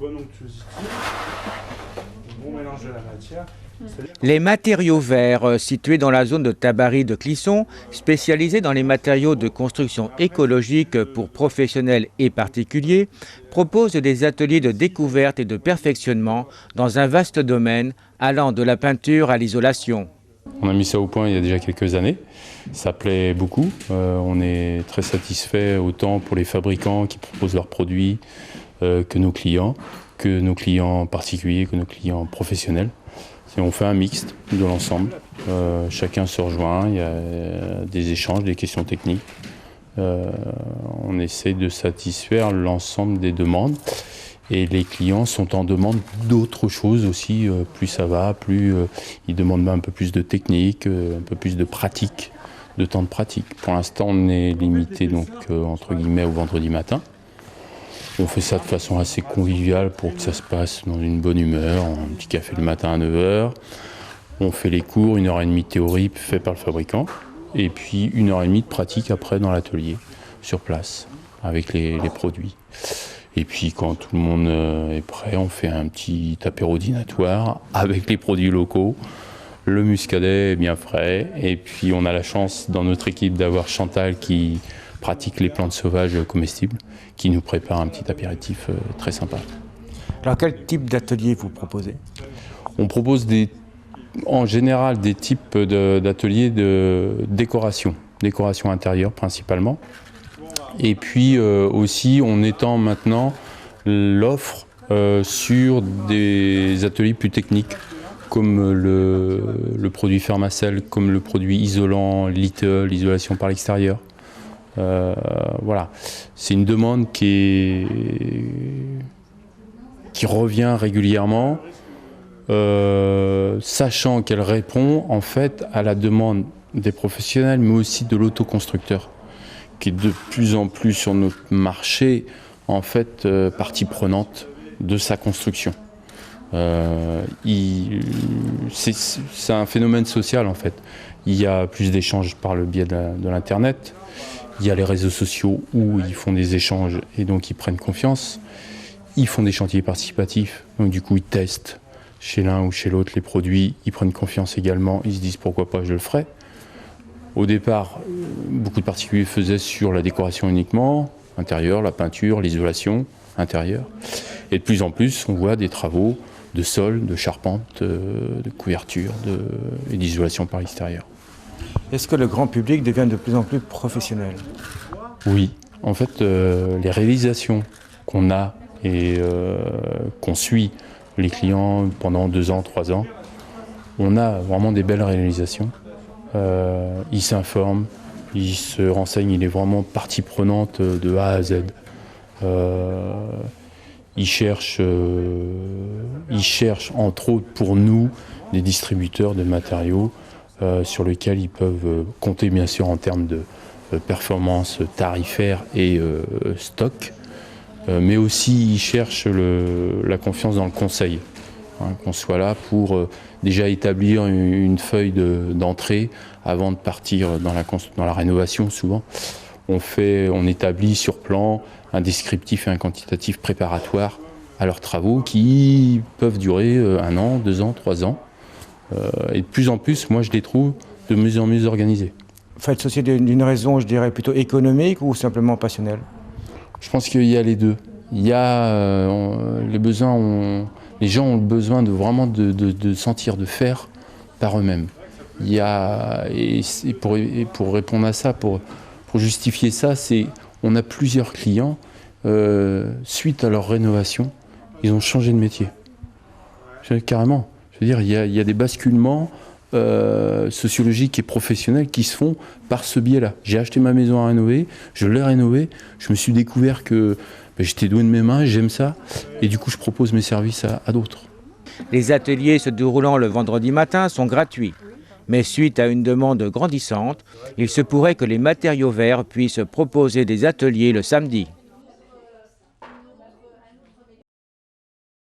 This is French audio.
bonne onctuosité, un bon mélange de la matière. Les matériaux verts, situés dans la zone de Tabarly de Clisson, spécialisés dans les matériaux de construction écologique pour professionnels et particuliers, proposent des ateliers de découverte et de perfectionnement dans un vaste domaine allant de la peinture à l'isolation. On a mis ça au point il y a déjà quelques années, ça plaît beaucoup, on est très satisfait autant pour les fabricants qui proposent leurs produits que nos clients particuliers, que nos clients professionnels. Et on fait un mixte de l'ensemble, chacun se rejoint, il y a des échanges, des questions techniques. On essaie de satisfaire l'ensemble des demandes et les clients sont en demande d'autres choses aussi. Plus ça va, plus ils demandent un peu plus de technique, un peu plus de pratique, de temps de pratique. Pour l'instant, on est limité donc entre guillemets au vendredi matin. On fait ça de façon assez conviviale pour que ça se passe dans une bonne humeur, un petit café le matin à 9 h. On fait les cours, 1h30 de théorie fait par le fabricant, et puis 1h30 de pratique après dans l'atelier, sur place, avec les produits. Et puis quand tout le monde est prêt, on fait un petit apéro dînatoire avec les produits locaux. Le muscadet est bien frais, et puis on a la chance dans notre équipe d'avoir Chantal qui pratique les plantes sauvages comestibles, qui nous prépare un petit apéritif très sympa. Alors quel type d'atelier vous proposez? On propose en général des types d'ateliers de décoration intérieure principalement. Et puis aussi on étend maintenant l'offre sur des ateliers plus techniques comme le produit Fermacell, comme le produit isolant Little, l'isolation par l'extérieur. Voilà, c'est une demande qui revient régulièrement, sachant qu'elle répond en fait à la demande des professionnels, mais aussi de l'autoconstructeur, qui est de plus en plus sur notre marché en fait partie prenante de sa construction. C'est un phénomène social en fait. Il y a plus d'échanges par le biais de l'internet. Il y a les réseaux sociaux où ils font des échanges et donc ils prennent confiance. Ils font des chantiers participatifs, donc du coup ils testent chez l'un ou chez l'autre les produits. Ils prennent confiance également, ils se disent pourquoi pas, je le ferai. Au départ, beaucoup de particuliers faisaient sur la décoration uniquement, intérieure, la peinture, l'isolation intérieure. Et de plus en plus, on voit des travaux de sol, de charpente, de couverture et d'isolation par l'extérieur. Est-ce que le grand public devient de plus en plus professionnel? Oui, en fait, les réalisations qu'on a et qu'on suit les clients pendant 2 ans, 3 ans, on a vraiment des belles réalisations. Ils s'informent, ils se renseignent, il est vraiment partie prenante de A à Z. Ils cherchent entre autres pour nous des distributeurs de matériaux sur lesquels ils peuvent compter bien sûr en termes de performance tarifaire et stock, mais aussi ils cherchent la confiance dans le conseil, hein, qu'on soit là pour déjà établir une feuille d'entrée avant de partir dans la rénovation. Souvent on établit sur plan un descriptif et un quantitatif préparatoire à leurs travaux qui peuvent durer 1 an, 2 ans, 3 ans. Et de plus en plus, moi je les trouve de mieux en mieux organisés. Faites ceci d'une raison, je dirais, plutôt économique ou simplement passionnelle? Je pense qu'il y a les deux. Il y a les besoins, les gens ont le besoin de sentir, de faire par eux-mêmes. Il y a, et pour répondre à ça, pour justifier ça, on a plusieurs clients, suite à leur rénovation, ils ont changé de métier. Carrément. Je veux dire, il y a des basculements sociologiques et professionnels qui se font par ce biais-là. J'ai acheté ma maison à rénover, je l'ai rénovée, je me suis découvert que j'étais doué de mes mains, j'aime ça, et du coup je propose mes services à d'autres. Les ateliers se déroulant le vendredi matin sont gratuits. Mais suite à une demande grandissante, il se pourrait que les matériaux verts puissent proposer des ateliers le samedi.